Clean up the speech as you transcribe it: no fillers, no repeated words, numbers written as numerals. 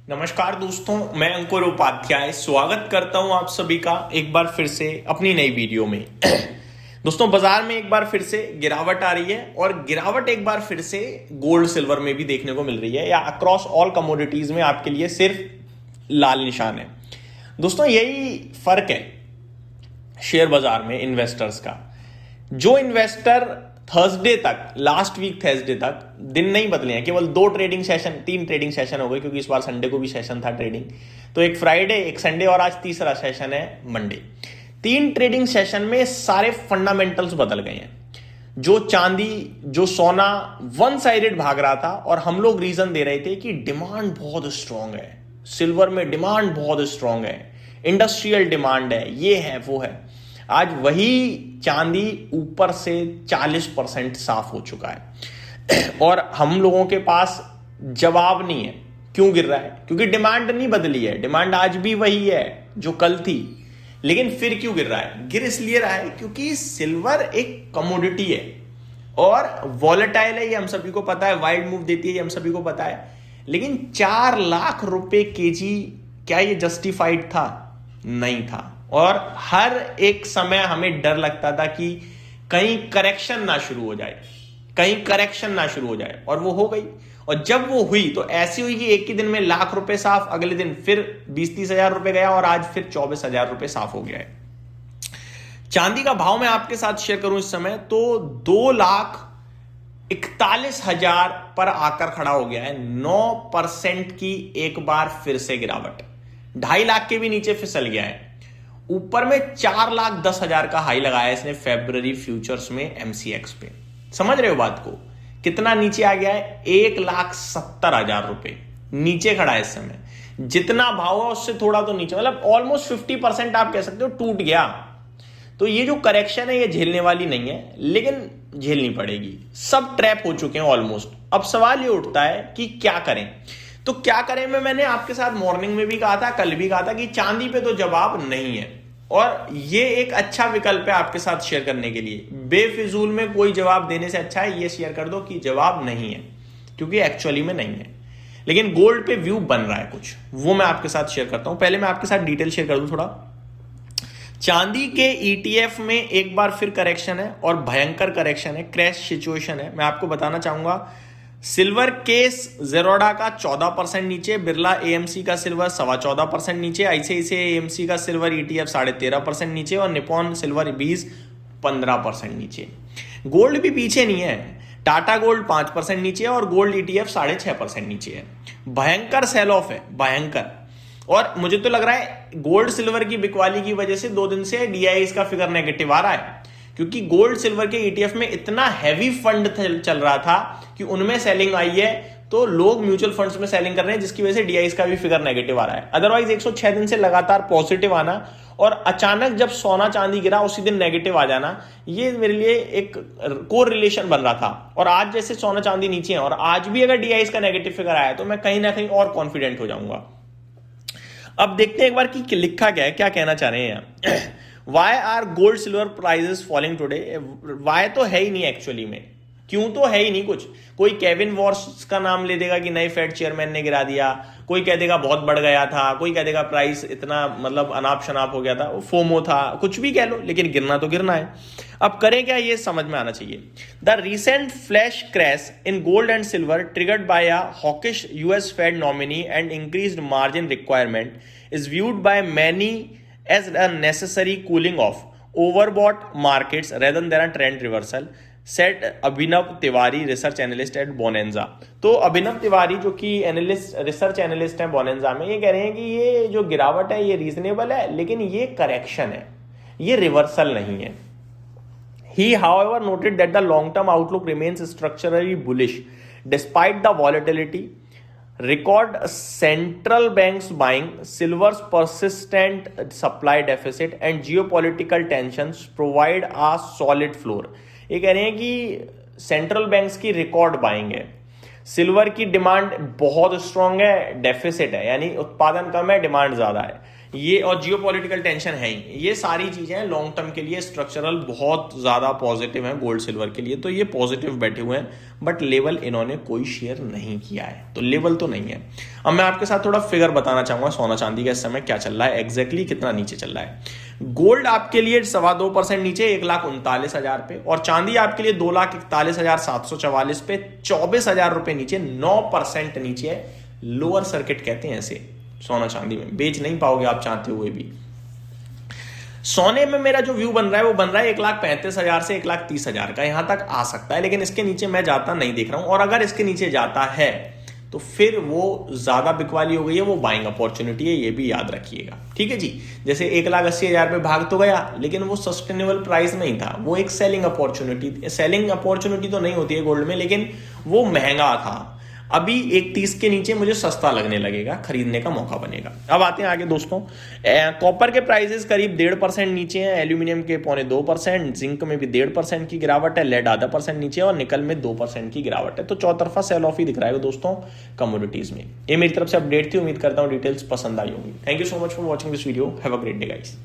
नमस्कार दोस्तों, मैं अंकुर उपाध्याय स्वागत करता हूं आप सभी का एक बार फिर से अपनी नई वीडियो में। दोस्तों, बाजार में एक बार फिर से गिरावट आ रही है और गिरावट एक बार फिर से गोल्ड सिल्वर में भी देखने को मिल रही है, या अक्रॉस ऑल कमोडिटीज में आपके लिए सिर्फ लाल निशान है। दोस्तों, यही फर्क है शेयर बाजार में इन्वेस्टर्स का। जो इन्वेस्टर थर्सडे तक, लास्ट वीक थर्सडे तक दिन नहीं बदले हैं, केवल 3 ट्रेडिंग सेशन हो गए, क्योंकि इस बार संडे को भी सेशन था ट्रेडिंग। तो एक फ्राइडे, एक संडे और आज तीसरा सेशन है मंडे। 3 ट्रेडिंग सेशन में सारे फंडामेंटल्स बदल गए हैं। जो चांदी, जो सोना वन साइडेड भाग रहा था और हम लोग रीजन दे रहे थे कि डिमांड बहुत स्ट्रांग है, सिल्वर में डिमांड बहुत स्ट्रांग है, इंडस्ट्रियल डिमांड है, ये है वो है। आज वही चांदी ऊपर से 40% साफ हो चुका है और हम लोगों के पास जवाब नहीं है क्यों गिर रहा है। क्योंकि डिमांड नहीं बदली है, डिमांड आज भी वही है जो कल थी। लेकिन फिर क्यों गिर रहा है? गिर इसलिए रहा है क्योंकि सिल्वर एक कमोडिटी है और वॉलेटाइल है, ये हम सभी को पता है, वाइड मूव देती है, ये हम सभी को पता है। लेकिन 4 लाख रुपए केजी, क्या ये जस्टिफाइड था? नहीं था। और हर एक समय हमें डर लगता था कि कहीं करेक्शन ना शुरू हो जाए, और वो हो गई। और जब वो हुई तो ऐसी हुई कि एक ही दिन में लाख रुपए साफ, अगले दिन फिर 20-30 हजार रुपए गया और आज फिर 24,000 रुपए साफ हो गया है। चांदी का भाव मैं आपके साथ शेयर करूं इस समय तो 2,41,000 पर आकर खड़ा हो गया है। 9% की एक बार फिर से गिरावट, 2.5 लाख के भी नीचे फिसल गया है। ऊपर में 4,10,000 का हाई लगाया इसने फेब्रुअरी फ्यूचर्स में एमसीएक्स पे। समझ रहे हो बात को? कितना नीचे आ गया है? 1,70,000 रुपए नीचे खड़ा है इस समय। जितना भाव है उससे थोड़ा तो नीचे, मतलब ऑलमोस्ट 50% आप कह सकते हो टूट गया। तो ये जो करेक्शन है ये झेलने वाली नहीं है, लेकिन झेलनी पड़ेगी। सब ट्रैप हो चुके हैं ऑलमोस्ट। अब सवाल ये उठता है कि क्या करें। तो क्या करें में मैंने आपके साथ मॉर्निंग में भी कहा था, कल भी कहा था कि चांदी पे तो जवाब नहीं है और ये एक अच्छा विकल्प है आपके साथ शेयर करने के लिए। बेफिजूल में कोई जवाब देने से अच्छा है ये शेयर कर दो कि जवाब नहीं है, क्योंकि एक्चुअली में नहीं है। लेकिन गोल्ड पे व्यू बन रहा है कुछ, वो मैं आपके साथ शेयर करता हूं। पहले मैं आपके साथ डिटेल शेयर कर दूं थोड़ा। चांदी के ईटीएफ में एक बार फिर करेक्शन है और भयंकर करेक्शन है, क्रैश सिचुएशन है। मैं आपको बताना चाहूंगा, सिल्वर केस जेरोडा का 14% नीचे, बिरला एएमसी का सिल्वर 14.25% नीचे, आईसीआईसीआई एएमसी का सिल्वर ईटीएफ 13.5% नीचे और निपॉन सिल्वर 15% नीचे। गोल्ड भी पीछे नहीं है, टाटा गोल्ड 5% नीचे और गोल्ड ईटीएफ 6.5% नीचे है। भयंकर सेल ऑफ है, भयंकर। और मुझे तो लग रहा है गोल्ड सिल्वर की बिकवाली की वजह से 2 दिन से डीआईएस का फिगर नेगेटिव आ रहा है, क्योंकि गोल्ड सिल्वर के ईटीएफ में इतना हैवी फंड चल रहा था कि उनमें सेलिंग आई है, तो लोग म्यूचुअल फंड्स में सेलिंग कर रहे हैं, जिसकी वजह से डीआईएस का भी फिगर नेगेटिव आ रहा है। अदरवाइज 106 दिन से लगातार पॉजिटिव आना और अचानक जब सोना चांदी गिरा उसी दिन नेगेटिव आ जाना, ये मेरे लिए एक कोर रिलेशन बन रहा था। और आज जैसे सोना चांदी नीचे है और आज भी अगर डीआईएस का नेगेटिव फिगर आया तो मैं कहीं ना कहीं और कॉन्फिडेंट हो जाऊंगा। अब देखते हैं एक बार कि लिखा क्या है, क्या कहना चाह रहे हैं। Why are gold silver prices falling today? Why तो है ही नहीं एक्चुअली में, क्यों तो है ही नहीं कुछ। कोई केविन वॉर्स का नाम ले देगा कि नए फेड चेयरमैन ने गिरा दिया, कोई कह देगा बहुत बढ़ गया था, कोई कह देगा प्राइस इतना मतलब अनाप शनाप हो गया था, वो फोमो था, कुछ भी कह लो, लेकिन गिरना तो गिरना है। अब करें क्या, ये समझ में आना चाहिए। The recent flash crash in gold and silver triggered by a hawkish US Fed nominee and increased margin requirement is viewed by many as a necessary cooling off overbought markets rather than a trend reversal, said Abhinav Tiwari, research analyst eight bonanza. तो अभिनव तिवारी जो कि research analyst है bonanza में, ये कह रहे हैं कि ये जो गिरावट है ये रीजनेबल है, लेकिन ये करेक्शन है, ये रिवर्सल नहीं है। He however noted that the long term outlook remains structurally bullish despite the volatility, record central banks buying, silver's persistent supply deficit and geopolitical tensions provide a solid floor। ये कह रहे हैं कि central banks की record buying है, silver की demand बहुत strong है, डेफिसिट है, यानी उत्पादन कम है, डिमांड ज्यादा है, ये और जियोपॉलिटिकल टेंशन है ही, ये सारी चीजें लॉन्ग टर्म के लिए स्ट्रक्चरल बहुत ज्यादा पॉजिटिव है गोल्ड सिल्वर के लिए, तो ये पॉजिटिव बैठे हुए हैं। बट लेवल इन्होंने कोई शेयर नहीं किया है, तो लेवल तो नहीं है। अब मैं आपके साथ थोड़ा फिगर बताना चाहूंगा सोना चांदी का इस समय क्या चल रहा है, एग्जैक्टली कितना नीचे चल रहा है। गोल्ड आपके लिए 2.25% नीचे 1,39,000 पे, और चांदी आपके लिए 2,41,744 पे, 24,000 रुपए नीचे, 9% नीचे है। लोअर सर्किट कहते हैं ऐसे सोना चांदी में, बेच नहीं पाओगे आप चाहते हुए भी। सोने में मेरा जो व्यू बन रहा है वो बन रहा है 1,35,000 से 1,30,000 का, यहां तक आ सकता है, लेकिन इसके नीचे मैं जाता नहीं देख रहा हूं। और अगर इसके नीचे जाता है तो फिर वो ज्यादा बिकवाली हो गई है, वो बाइंग अपॉर्चुनिटी है, ये भी याद रखिएगा। ठीक है जी, जैसे 1,80,000 पे भाग तो गया, लेकिन वो सस्टेनेबल प्राइस नहीं था, वो एक सेलिंग अपॉर्चुनिटी तो नहीं होती है गोल्ड में, लेकिन वो महंगा था। अभी 1,30 के नीचे मुझे सस्ता लगने लगेगा, खरीदने का मौका बनेगा। अब आते हैं आगे दोस्तों, कॉपर के प्राइसेस करीब 1.5% नीचे हैं, एल्यूमिनियम के 0.25%, जिंक में भी 1.5% की गिरावट है, लेड 0.5% नीचे है, और निकल में 2% की गिरावट है। तो चौतरफा सेल ऑफ ही दिख रहा है दोस्तों कमोडिटीज में। ये मेरी तरफ से अपडेट थी, उम्मीद करता हूं डिटेल्स पसंद आई होगी। Thank you so much for watching this video, have a great day guys.